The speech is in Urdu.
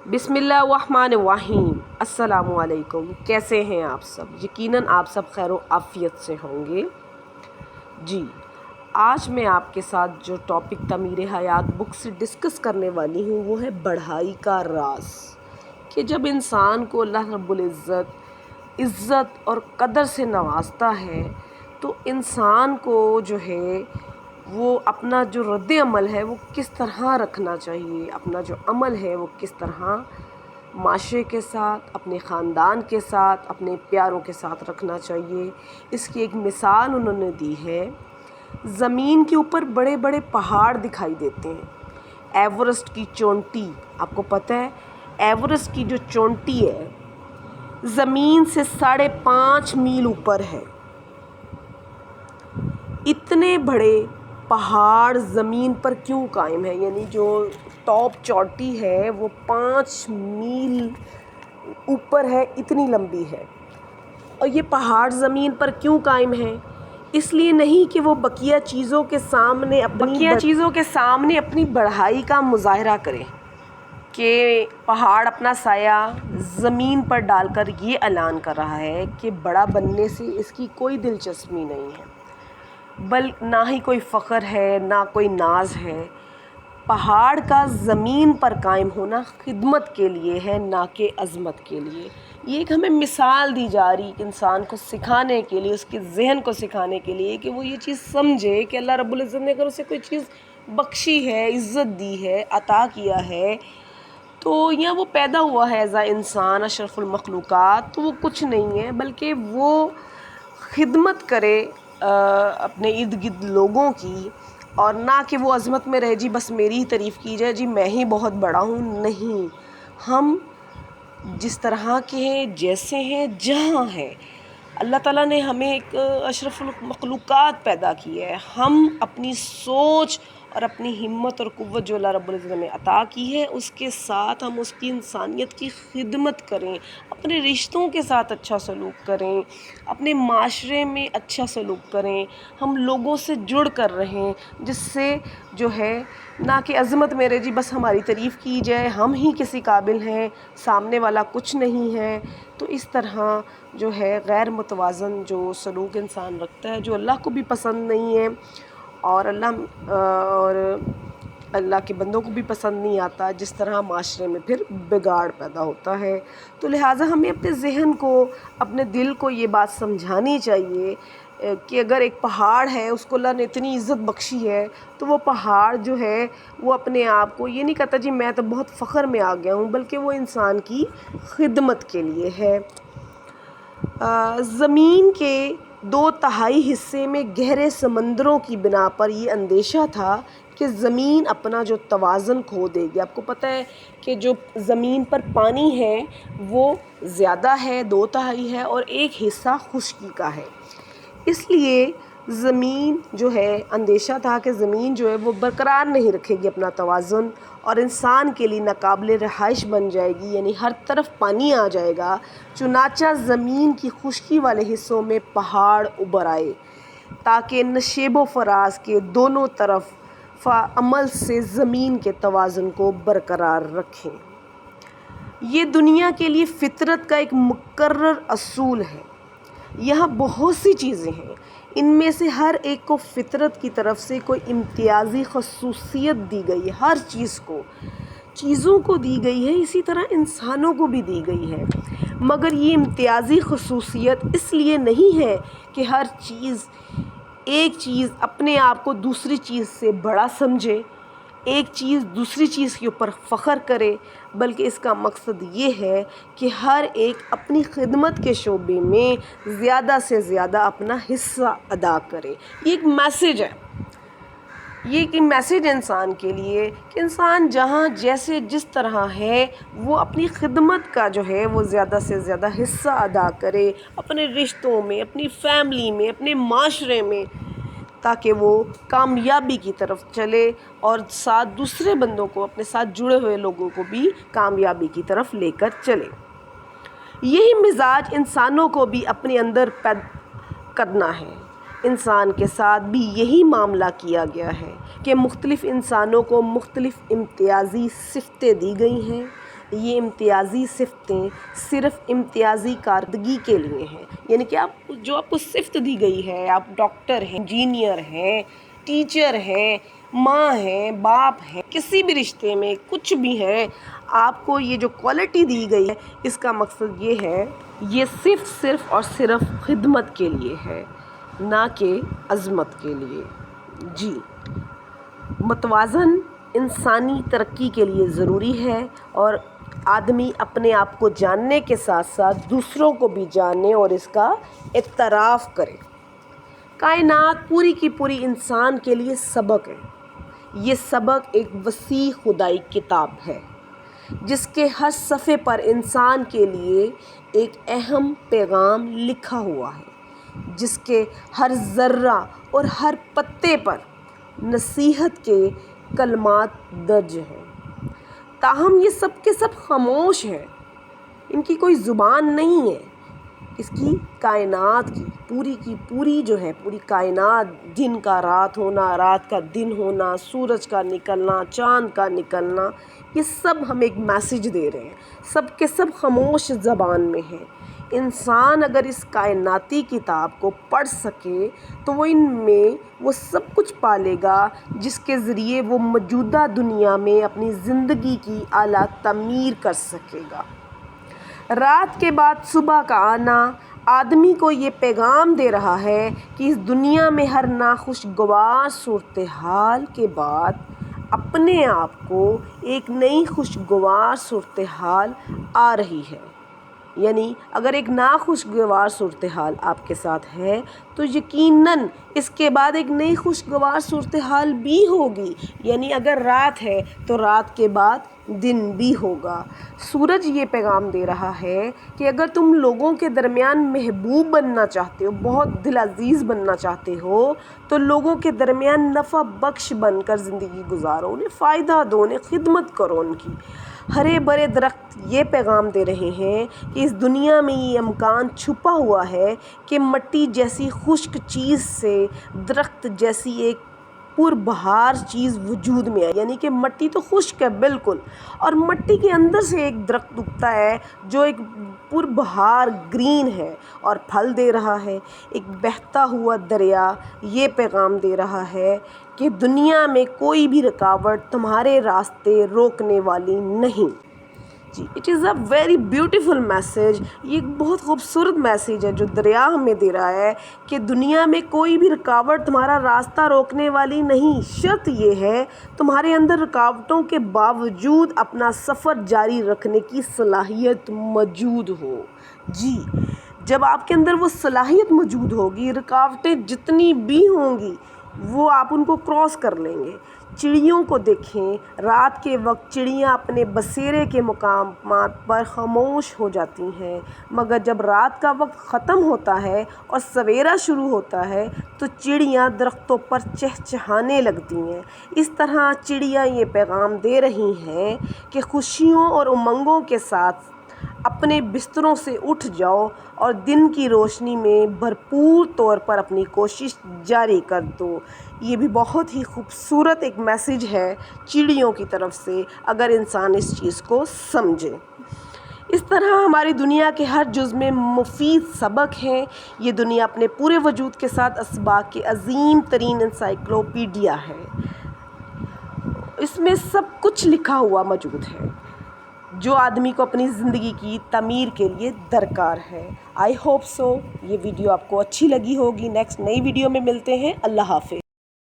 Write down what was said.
بسم اللہ الرحمن الرحیم۔ السلام علیکم، کیسے ہیں آپ سب؟ یقیناً آپ سب خیر و عافیت سے ہوں گے۔ جی، آج میں آپ کے ساتھ جو ٹاپک تعمیر حیات بک سے ڈسکس کرنے والی ہوں وہ ہے بڑھائی کا راز، کہ جب انسان کو اللہ رب العزت عزت اور قدر سے نوازتا ہے تو انسان کو جو ہے وہ اپنا جو رد عمل ہے وہ کس طرح رکھنا چاہیے، اپنا جو عمل ہے وہ کس طرح معاشرے کے ساتھ، اپنے خاندان کے ساتھ، اپنے پیاروں کے ساتھ رکھنا چاہیے۔ اس کی ایک مثال انہوں نے دی ہے، زمین کے اوپر بڑے بڑے پہاڑ دکھائی دیتے ہیں۔ ایورسٹ کی چوٹی، آپ کو پتہ ہے ایورسٹ کی جو چوٹی ہے زمین سے 5.5 میل اوپر ہے۔ اتنے بڑے پہاڑ زمین پر کیوں قائم ہیں؟ یعنی جو ٹاپ چوٹی ہے وہ 5 میل اوپر ہے، اتنی لمبی ہے۔ اور یہ پہاڑ زمین پر کیوں قائم ہیں؟ اس لیے نہیں کہ وہ بقیہ چیزوں کے سامنے اپنی بڑھائی کا مظاہرہ کریں، کہ پہاڑ اپنا سایہ زمین پر ڈال کر یہ اعلان کر رہا ہے کہ بڑا بننے سے اس کی کوئی دلچسپی نہیں ہے، نہ ہی کوئی فخر ہے، نہ کوئی ناز ہے۔ پہاڑ کا زمین پر قائم ہونا خدمت کے لیے ہے، نہ کہ عظمت کے لیے۔ یہ ایک ہمیں مثال دی جا رہی ہے انسان کو سکھانے کے لیے، اس کے ذہن کو سکھانے کے لیے کہ وہ یہ چیز سمجھے کہ اللہ رب العزت نے اگر اسے کوئی چیز بخشی ہے، عزت دی ہے، عطا کیا ہے، تو یا وہ پیدا ہوا ہے ایز اے انسان اشرف المخلوقات، تو وہ کچھ نہیں ہے بلکہ وہ خدمت کرے اپنے ارد گرد لوگوں کی، اور نہ کہ وہ عظمت میں رہے جی بس میری ہی تعریف کی جائے، جی میں ہی بہت بڑا ہوں۔ نہیں، ہم جس طرح کے ہیں، جیسے ہیں، جہاں ہیں، اللہ تعالیٰ نے ہمیں ایک اشرف المخلوقات پیدا کی ہے۔ ہم اپنی سوچ اور اپنی ہمت اور قوت جو اللہ رب العزت نے عطا کی ہے اس کے ساتھ ہم اس کی انسانیت کی خدمت کریں، اپنے رشتوں کے ساتھ اچھا سلوک کریں، اپنے معاشرے میں اچھا سلوک کریں، ہم لوگوں سے جڑ کر رہیں، جس سے جو ہے نہ کہ عظمت میرے جی بس ہماری تعریف کی جائے، ہم ہی کسی قابل ہیں، سامنے والا کچھ نہیں ہے۔ تو اس طرح جو ہے غیر متوازن جو سلوک انسان رکھتا ہے، جو اللہ کو بھی پسند نہیں ہے اور اللہ کے بندوں کو بھی پسند نہیں آتا، جس طرح معاشرے میں پھر بگاڑ پیدا ہوتا ہے۔ تو لہٰذا ہمیں اپنے ذہن کو، اپنے دل کو یہ بات سمجھانی چاہیے کہ اگر ایک پہاڑ ہے اس کو اللہ نے اتنی عزت بخشی ہے تو وہ پہاڑ جو ہے وہ اپنے آپ کو یہ نہیں کہتا جی میں تو بہت فخر میں آ گیا ہوں، بلکہ وہ انسان کی خدمت کے لیے ہے۔ زمین کے 2/3 حصے میں گہرے سمندروں کی بنا پر یہ اندیشہ تھا کہ زمین اپنا جو توازن کھو دے گی۔ آپ کو پتہ ہے کہ جو زمین پر پانی ہے وہ زیادہ ہے، 2/3 ہے، اور 1 حصہ خشکی کا ہے۔ اس لیے زمین جو ہے، اندیشہ تھا کہ زمین جو ہے وہ برقرار نہیں رکھے گی اپنا توازن، اور انسان کے لیے ناقابل رہائش بن جائے گی، یعنی ہر طرف پانی آ جائے گا۔ چنانچہ زمین کی خشکی والے حصوں میں پہاڑ ابھر آئے تاکہ نشیب و فراز کے دونوں طرف عمل سے زمین کے توازن کو برقرار رکھیں۔ یہ دنیا کے لیے فطرت کا ایک مقرر اصول ہے۔ یہاں بہت سی چیزیں ہیں، ان میں سے ہر ایک کو فطرت کی طرف سے کوئی امتیازی خصوصیت دی گئی ہے، ہر چیزوں کو دی گئی ہے، اسی طرح انسانوں کو بھی دی گئی ہے، مگر یہ امتیازی خصوصیت اس لیے نہیں ہے کہ ایک چیز اپنے آپ کو دوسری چیز سے بڑا سمجھے، ایک چیز دوسری چیز کے اوپر فخر کرے، بلکہ اس کا مقصد یہ ہے کہ ہر ایک اپنی خدمت کے شعبے میں زیادہ سے زیادہ اپنا حصہ ادا کرے۔ یہ ایک میسیج ہے، یہ ایک میسیج انسان کے لیے کہ انسان جہاں جیسے جس طرح ہے وہ اپنی خدمت کا جو ہے وہ زیادہ سے زیادہ حصہ ادا کرے، اپنے رشتوں میں، اپنی فیملی میں، اپنے معاشرے میں، تاکہ وہ کامیابی کی طرف چلے اور ساتھ دوسرے بندوں کو، اپنے ساتھ جڑے ہوئے لوگوں کو بھی کامیابی کی طرف لے کر چلے۔ یہی مزاج انسانوں کو بھی اپنے اندر کرنا ہے۔ انسان کے ساتھ بھی یہی معاملہ کیا گیا ہے کہ مختلف انسانوں کو مختلف امتیازی صفتیں دی گئی ہیں، یہ امتیازی صفتیں صرف امتیازی کارکردگی کے لیے ہیں، یعنی کہ آپ کو صفت دی گئی ہے، آپ ڈاکٹر ہیں، انجینئر ہیں، ٹیچر ہیں، ماں ہیں، باپ ہیں، کسی بھی رشتے میں کچھ بھی ہیں، آپ کو یہ جو کوالٹی دی گئی ہے اس کا مقصد یہ ہے، یہ صرف اور صرف خدمت کے لیے ہے، نہ کہ عظمت کے لیے۔ جی، متوازن انسانی ترقی کے لیے ضروری ہے، اور آدمی اپنے آپ کو جاننے کے ساتھ ساتھ دوسروں کو بھی جانے اور اس کا اعتراف کرے۔ کائنات پوری کی پوری انسان کے لیے سبق ہے۔ یہ سبق ایک وسیع خدائی کتاب ہے جس کے ہر صفحے پر انسان کے لیے ایک اہم پیغام لکھا ہوا ہے، جس کے ہر ذرہ اور ہر پتے پر نصیحت کے کلمات درج ہیں۔ تاہم یہ سب کے سب خاموش ہیں، ان کی کوئی زبان نہیں ہے۔ اس کی کائنات کی پوری جو ہے، پوری کائنات، دن کا رات ہونا، رات کا دن ہونا، سورج کا نکلنا، چاند کا نکلنا، یہ سب ہمیں ایک میسج دے رہے ہیں، سب کے سب خاموش زبان میں ہیں۔ انسان اگر اس کائناتی کتاب کو پڑھ سکے تو وہ ان میں وہ سب کچھ پالے گا جس کے ذریعے وہ موجودہ دنیا میں اپنی زندگی کی اعلیٰ تعمیر کر سکے گا۔ رات کے بعد صبح کا آنا آدمی کو یہ پیغام دے رہا ہے کہ اس دنیا میں ہر ناخوشگوار صورتحال کے بعد اپنے آپ کو ایک نئی خوشگوار صورتحال آ رہی ہے۔ یعنی اگر ایک ناخوشگوار صورتحال آپ کے ساتھ ہے تو یقیناً اس کے بعد ایک نئی خوشگوار صورتحال بھی ہوگی، یعنی اگر رات ہے تو رات کے بعد دن بھی ہوگا۔ سورج یہ پیغام دے رہا ہے کہ اگر تم لوگوں کے درمیان محبوب بننا چاہتے ہو، بہت دل عزیز بننا چاہتے ہو، تو لوگوں کے درمیان نفع بخش بن کر زندگی گزارو، انہیں فائدہ دو، انہیں خدمت کرو ان کی۔ ہرے بھرے درخت یہ پیغام دے رہے ہیں کہ اس دنیا میں یہ امکان چھپا ہوا ہے کہ مٹی جیسی خشک چیز سے درخت جیسی ایک پربہار چیز وجود میں آئے، یعنی کہ مٹی تو خشک ہے بالکل، اور مٹی کے اندر سے ایک درخت اگتا ہے جو ایک پربہار گرین ہے اور پھل دے رہا ہے۔ ایک بہتا ہوا دریا یہ پیغام دے رہا ہے کہ دنیا میں کوئی بھی رکاوٹ تمہارے راستے روکنے والی نہیں۔ جی، it is a very beautiful message. یہ ایک بہت خوبصورت میسیج ہے جو دریا ہمیں دے رہا ہے کہ دنیا میں کوئی بھی رکاوٹ تمہارا راستہ روکنے والی نہیں، شرط یہ ہے تمہارے اندر رکاوٹوں کے باوجود اپنا سفر جاری رکھنے کی صلاحیت موجود ہو۔ جی، جب آپ کے اندر وہ صلاحیت موجود ہوگی، رکاوٹیں جتنی بھی ہوں گی وہ آپ ان کو کراس کر لیں گے۔ چڑیوں کو دیکھیں، رات کے وقت چڑیاں اپنے بسیرے کے مقامات پر خاموش ہو جاتی ہیں، مگر جب رات کا وقت ختم ہوتا ہے اور سویرا شروع ہوتا ہے تو چڑیاں درختوں پر چہچہانے لگتی ہیں۔ اس طرح چڑیاں یہ پیغام دے رہی ہیں کہ خوشیوں اور امنگوں کے ساتھ اپنے بستروں سے اٹھ جاؤ اور دن کی روشنی میں بھرپور طور پر اپنی کوشش جاری کر دو۔ یہ بھی بہت ہی خوبصورت ایک میسیج ہے چڑیوں کی طرف سے، اگر انسان اس چیز کو سمجھے۔ اس طرح ہماری دنیا کے ہر جز میں مفید سبق ہیں۔ یہ دنیا اپنے پورے وجود کے ساتھ اسباق کی عظیم ترین انسائکلوپیڈیا ہے۔ اس میں سب کچھ لکھا ہوا موجود ہے جو آدمی کو اپنی زندگی کی تعمیر کے لیے درکار ہے۔ آئی ہوپ سو یہ ویڈیو آپ کو اچھی لگی ہوگی۔ نیکسٹ نئی ویڈیو میں ملتے ہیں۔ اللہ حافظ۔